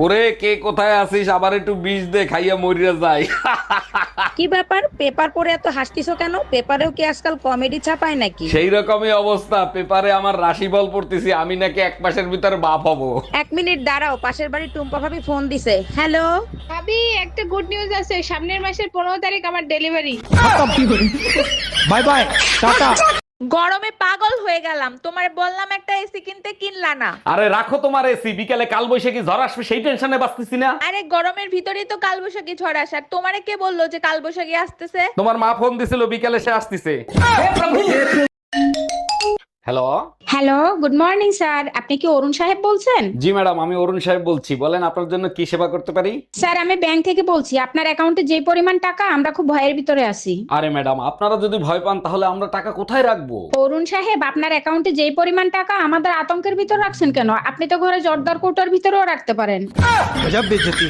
ওরে কে কোথায় আছিস, আবার একটু বিষ দে, খাইয়া মরিয়া যাই। কি ব্যাপার, পেপার পড়ে এত হাসতিছো কেন? পেপারেও কি আজকাল কমেডি ছাপায় নাকি? সেই রকমই অবস্থা, পেপারে আমার রাশিফল পড়তেছি, আমি নাকি 1 মাসের ভিতরে বাপ হব। 1 মিনিট দাঁড়াও, পাশের বাড়ির টুম্পা ভাবি ফোন দিছে। হ্যালো। ভাবি, একটা গুড নিউজ আছে, সামনের মাসের 15 তারিখ আমার ডেলিভারি। Bye bye, tata. গরমে পাগল হয়ে গেলাম, তোমার বললাম একটা এসি কিনতে, কিনলা না। আরে রাখো তোমার এসি, বিকালে কাল বৈশাখী ঝড় আসবে সেই টেনশনে বাঁচতেছি না। আরে গরমের ভিতরেই তো কালবৈশাখী ঝড় আসার, তোমারে কে বললো যে কালবৈশাখী আসতেছে? তোমার মা ফোন দিছিল, বিকালে সে আসতেছে। Hello. Hello, good morning sir. আপনি কি অরুণ সাহেব বলছেন? জি ম্যাডাম, আমি অরুণ সাহেব বলছি, বলেন আপনার জন্য কি সেবা করতে পারি। স্যার, আমি ব্যাংক থেকে বলছি। আপনার অ্যাকাউন্টে যে পরিমাণ টাকা, আমরা খুব ভয়ের ভিতরে আছি। আরে ম্যাডাম, আপনারা যদি ভয় পান তাহলে আমরা টাকা কোথায় রাখবো? অরুণ সাহেব, আপনার অ্যাকাউন্টে যে পরিমাণ টাকা, আমাদের আতঙ্কের ভিতর রাখছেন কেন? আপনি তো ঘরে জর্দার কৌটার ভিতরেও রাখতে পারেন। গজব বেইজ্জতি।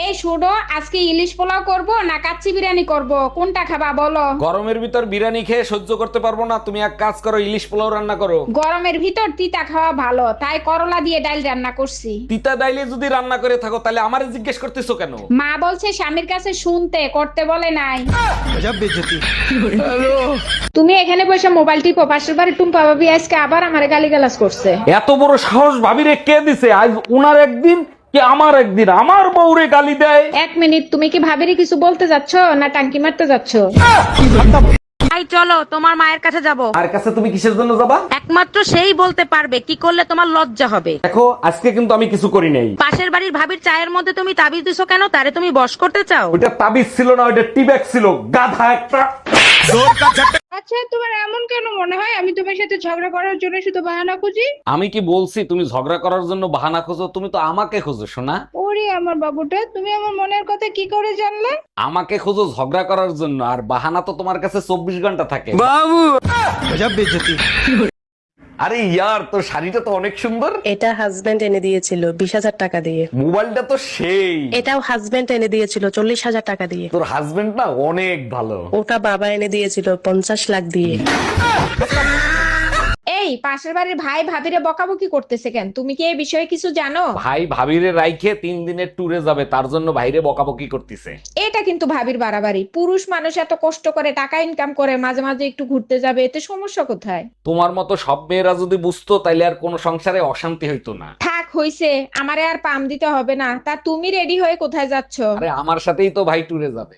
এই শুনো, আজকে ইলিশ পোলাও করব না কাচ্চি বিরিয়ানি করব, কোনটা খাবা বলো? গরমের ভিতর বিরিয়ানি খেয়ে সহ্য করতে পারবো না, তুমি এক কাজ করো, ইলিশ পোলাও রান্না করো। গরমের ভিতর তিতা খাওয়া ভালো, তাই করলা দিয়ে ডাল রান্না করছি। তিতা ডাইলে যদি রান্না করে থাকো তাহলে আমারে জিজ্ঞেস করতেছো কেন? মা বলছে স্বামীর কাছে শুনতে, করতে বলে নাই। গজব বেইজ্জতি। তুমি এখানে বসে মোবাইল টিপো, পাশের বাড়ি টুম্পা ভাবি আজকে আবার আমারে গালিগালাজ করছে। এত বড় সাহস ভাবিরে কে দিছে? আজ উনার একদিন কি আমার একদিন, আমার বউরে গালি দেয়। 1 মিনিট, তুমি কি ভাবিরে কিছু বলতে যাচ্ছ না টাঙ্কি মারতে যাচ্ছ? তাই চলো, তোমার মায়ের কাছে যাব। আর কাছে তুমি কিসের জন্য যাবা? একমাত্র সেই বলতে পারবে কি করলে তোমার লজ্জা হবে। দেখো, আজকে কিন্তু আমি কিছু করি নাই। পাশের বাড়ির ভাবির চায়ের মধ্যে তুমি তাবিজ দিছো কেন? তারে তুমি বশ করতে চাও? ওইটা তাবিজ ছিল না, ওইটা টিব্যাগ ছিল, গাধা একটা। আচ্ছা, তোমার এমন কেন মনে হয় আমি তোমার সাথে ঝগড়া করার জন্য শুধু বাহানা খুঁজি? আমি কি বলছি তুমি ঝগড়া করার জন্য বাহানা খোঁজো? তুমি তো আমাকে খোঁজো শোনা। ওরে আমার বাবুটা, তুমি আমার মনের কথা কি করে জানলে? আমাকে খোঁজো ঝগড়া করার জন্য, আর বাহানা তো তোমার কাছে 24 ঘন্টা থাকে। গজব বেইজ্জতি। আরে ইয়ার, তোর শাড়িটা তো অনেক সুন্দর। এটা হাজবেন্ড এনে দিয়েছিল 20,000 টাকা দিয়ে। মোবাইলটা তো সেই। এটাও হাজবেন্ড এনে দিয়েছিল 40,000 টাকা দিয়ে। তোর হাজবেন্ড না অনেক ভালো। ওটা বাবা এনে দিয়েছিল 50 লাখ দিয়ে। এই পাশের বাড়ির ভাই ভাবিরে বকাবকি করতেছে কেন? তুমি কি এই বিষয়ে কিছু জানো? ভাই ভাবিরে রাইখে 3 দিনের ট্যুরে যাবে, তার জন্য ভাইরে বকাবকি করতেছে। এটা কিন্তু ভাবির বাড়াবাড়ি। পুরুষ মানুষ এত কষ্ট করে টাকা ইনকাম করে, মাঝে মাঝে একটু ঘুরতে যাবে, এতে সমস্যা কোথায়? তোমার মতো সব মেয়েরা যদি বুঝতো তাইলে আর কোনো সংসারে অশান্তি হইতো না। থাক হইছে, আমারে আর পাম দিতে হবে না। তা তুমি রেডি হয়ে কোথায় যাচ্ছ? আরে আমার সাথেই তো ভাই ট্যুরে যাবে।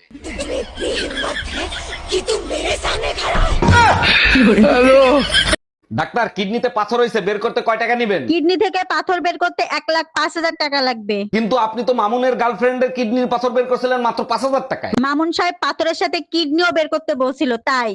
ডাক্তার, কিডনিতে পাথর হয়েছে, বের করতে কয় টাকা নেবেন? কিডনি থেকে পাথর বের করতে 1,05,000 টাকা লাগবে। কিন্তু আপনি তো মামুনের গার্লফ্রেন্ডের কিডনির পাথর বের করছিলেন মাত্র 5,000 টাকায়। মামুন সাহেব পাথরের সাথে কিডনিও বের করতে বলছিল তাই।